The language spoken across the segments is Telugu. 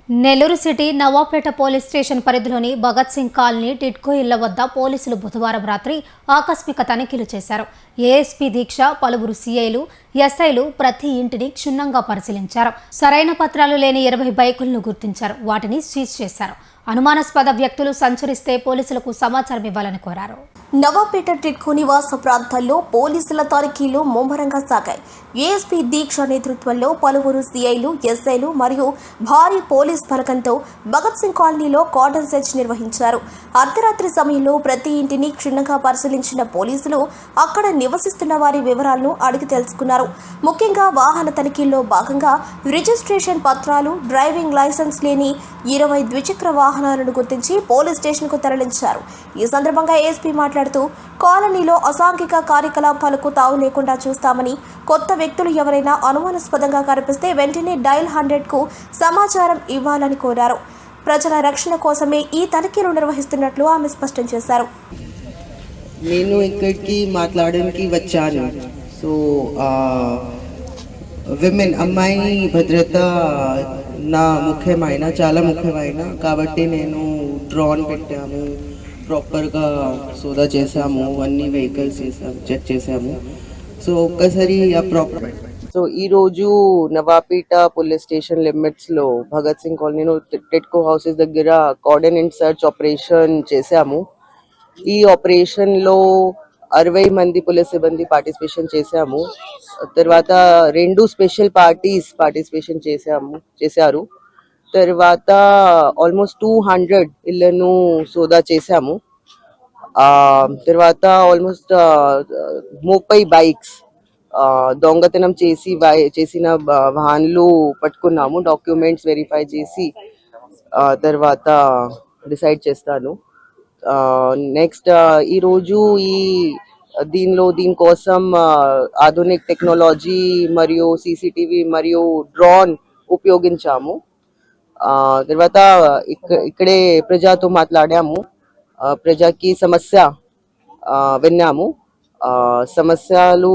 Nellore city Navapeta police station పరిధిలోని భగత్ సింగ్ కాలనీ టిట్కో ఇళ్ల వద్ద పోలీసులు బుధవారం రాత్రి ఆకస్మిక తనిఖీలు చేశారు. ఏఎస్పీ దీక్ష, పలువురు సీఐలు, ఎస్ఐలు ప్రతి ఇంటిని క్షుణ్ణంగా పరిశీలించారు. సరైన పత్రాలు లేని 20 బైకులను గుర్తించారు. వాటిని సీజ్ చేశారు. అనుమానాస్పద వ్యక్తులు సంచరిస్తే పోలీసులకు సమాచారం ఇవ్వాలని కోరారు. నవాపేట టిట్కో నివాస ప్రాంతాల్లో పోలీసుల తనిఖీలు ముమ్మరంగా సాగాయి. ఏఎస్పీ దీక్ష నేతృత్వంలో పలువురు సీఐలు, ఎస్ఐలు మరియు భారీ పోలీస్ బలగంతో భగత్ సింగ్ కాలనీలో కార్డన్ సెర్చ్ నిర్వహించారు. అర్ధరాత్రి సమయంలో ప్రతి ఇంటిని క్షుణ్ణంగా పరిశీలించిన పోలీసులు అక్కడ నివసిస్తున్న వారి వివరాలను అడిగి తెలుసుకున్నారు. ముఖ్యంగా వాహన తనిఖీల్లో భాగంగా రిజిస్ట్రేషన్ పత్రాలు, డ్రైవింగ్ లైసెన్స్ లేని 20 ద్విచక్ర వాహనాలను గుర్తించి పోలీస్ స్టేషన్కు తరలించారు. ఈ సందర్భంగా ఏఎస్పీ మాట్లాడుతూ కాలనీలో అసాంఘిక కార్యకలాపాలకు తావు లేకుండా చూస్తామని, కొత్త వ్యక్తులు ఎవరైనా అనుమానాస్పదంగా కనిపిస్తే వెంటనే డయల్ 100కు సమాచారం ఇవ్వాలని కోరారు. ప్రజల రక్షణ కోసమే ఈ తనిఖీలు నిర్వహిస్తున్నట్లు ఆమె స్పష్టం చేశారు. నేను ఇక్కడికి మాట్లాడడానికి వచ్చాను. సో విమెన్ అమ్మాయి భద్రత నా ముఖ్యమైన, చాలా ముఖ్యమైన కాబట్టి నేను డ్రోన్ పెట్టాము, ప్రాపర్గా సోదా చేసాము, అన్ని వెహికల్స్ చెక్ చేసాము. సో ఒక్కసారి సో ఈరోజు నవాపేట పోలీస్ స్టేషన్ లిమిట్స్లో భగత్ సింగ్ కాలనీలో టిట్కో హౌసెస్ దగ్గర కార్డన్ అండ్ సర్చ్ ఆపరేషన్ చేసాము. ఈ ఆపరేషన్లో 60 మంది పోలీస్ సిబ్బంది పార్టిసిపేషన్ చేశాము. తర్వాత 2 స్పెషల్ పార్టీస్ పార్టిసిపేషన్ చేశారు. తర్వాత ఆల్మోస్ట్ 200 ఇళ్లను సోదా చేశాము. తర్వాత ఆల్మోస్ట్ 30 బైక్స్ దొంగతనం చేసిన వాహనాలు పట్టుకున్నాము. డాక్యుమెంట్స్ వెరిఫై చేసి తర్వాత డిసైడ్ చేస్తాను. నెక్స్ట్ ఈరోజు దీనికోసం ఆధునిక టెక్నాలజీ మరియు సీసీటీవీ మరియు డ్రోన్ ఉపయోగించాము. తర్వాత ఇక్కడే ప్రజలతో మాట్లాడాము, ప్రజకి సమస్య విన్నాము. సమస్యలు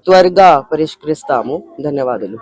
త్వరగా పరిష్కరిస్తాము. ధన్యవాదాలు.